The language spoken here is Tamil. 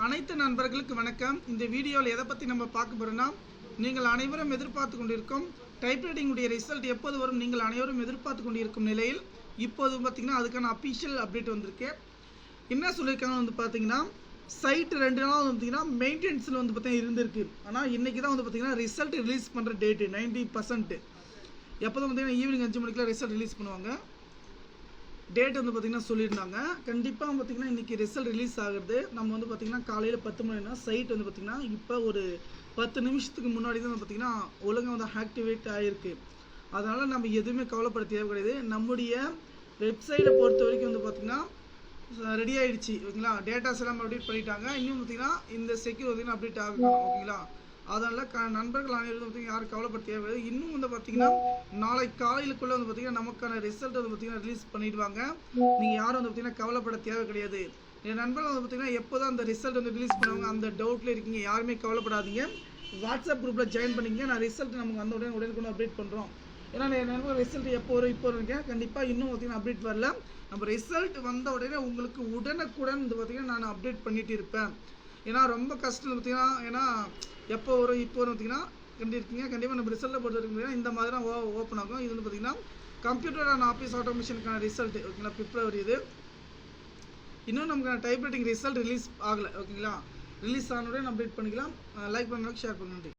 அனைத்து நண்பர்களுக்கு வணக்கம். இந்த வீடியோவில் எதை பற்றி நம்ம பார்க்க போகிறோம்னா, நீங்கள் அனைவரும் எதிர்பார்த்து கொண்டிருக்கும் டைப்ரைட்டிங் உடைய ரிசல்ட் எப்போது வரும் நீங்கள் அனைவரும் எதிர்பார்த்து கொண்டிருக்கும் நிலையில் இப்போது பார்த்திங்கன்னா அதுக்கான அஃபிஷியல் அப்டேட் வந்திருக்கு. என்ன சொல்லியிருக்காங்க வந்து பார்த்தீங்கன்னா, சைட் 2 நாள் வந்து பார்த்திங்கன்னா மெயின்டெனன்ஸில் வந்து பார்த்தீங்கன்னா இருந்திருக்கு. ஆனால் இன்றைக்கி தான் வந்து பார்த்திங்கன்னா ரிசல்ட் ரிலீஸ் பண்ணுற டேட்டு 90%. எப்போ தான் பார்த்திங்கன்னா ஈவினிங் 5 மணிக்கெலாம் ரிசல்ட் ரிலீஸ் பண்ணுவாங்க. டேட் வந்து பார்த்திங்கன்னா சொல்லியிருந்தாங்க. கண்டிப்பாக பார்த்திங்கன்னா இன்றைக்கி ரிசல்ட் ரிலீஸ் ஆகுது. நம்ம வந்து பார்த்திங்கன்னா காலையில் 10 மணினா சைட் வந்து பார்த்திங்கன்னா இப்போ ஒரு 10 நிமிஷத்துக்கு முன்னாடி தான் பார்த்திங்கன்னா ஒழுங்காக வந்து ஆக்டிவேட் ஆகிருக்கு. அதனால் நம்ம எதுவுமே கவலைப்பட தேவை கிடையாது. நம்முடைய வெப்சைட்டை பொறுத்த வரைக்கும் வந்து பார்த்திங்கன்னா ரெடி ஆகிடுச்சு, ஓகேங்களா. டேட்டாஸ் எல்லாம் அப்டேட் பண்ணிட்டாங்க. இன்னும் பார்த்திங்கன்னா இந்த செக்யூர் பார்த்திங்கன்னா அப்டேட் ஆகணும், ஓகேங்களா. அதனால் நண்பர்கள் அனைவரும் பார்த்திங்கன்னா யாரும் கவலைப்பட தேவை. இன்னும் வந்து பார்த்திங்கன்னா நாளைக்கு காலையிலுக்குள்ளே வந்து பார்த்திங்கன்னா நமக்கான ரிசல்ட் வந்து பார்த்திங்கன்னா ரிலீஸ் பண்ணிடுவாங்க. நீங்கள் யாரும் வந்து பார்த்திங்கன்னா கவலைப்பட தேவை கிடையாது. என் நண்பர்கள் வந்து பார்த்திங்கன்னா எப்போ தான் அந்த ரிசல்ட் வந்து ரிலீஸ் பண்ணுவாங்க அந்த டவுட்டில் இருக்கீங்க. யாருமே கவலைப்படாதீங்க. வாட்ஸ்அப் குரூப்பில் ஜாயின் பண்ணிங்க. நான் ரிசல்ட் நமக்கு வந்த உடனே அப்டேட் பண்ணுறோம். ஏன்னா என் நண்பர்கள் ரிசல்ட் எப்போ வரும் இப்போ இருக்கேன். கண்டிப்பாக இன்னும் பார்த்திங்கன்னா அப்டேட் வரல. நம்ம ரிசல்ட் வந்த உடனே உங்களுக்கு உடனுக்குடன் வந்து பார்த்திங்கன்னா நான் அப்டேட் பண்ணிட்டு இருப்பேன். ஏன்னா ரொம்ப கஷ்டம் பார்த்திங்கன்னா, ஏன்னா எப்போ வரும் இப்போ வரும் பார்த்திங்கன்னா கண்டிருக்கீங்க. கண்டிப்பாக நம்ம ரிசல்ட்டை பொறுத்த வரைக்கும் இந்த மாதிரி தான் ஓப்பன் ஆகும். இது வந்து பார்த்திங்கன்னா கம்ப்யூட்டர் அண்ட் ஆஃபீஸ் ஆட்டோமேஷனுக்கான ரிசல்ட், ஓகேங்களா. பிப்ரவரி இது. இன்னும் நமக்கு டைப்ரைட்டிங் ரிசல்ட் ரிலீஸ் ஆகலை, ஓகேங்களா. ரிலீஸ் ஆனோடனே நம்ம அப்டேட் பண்ணிக்கலாம். லைக் பண்ணுங்க, ஷேர் பண்ணுங்க.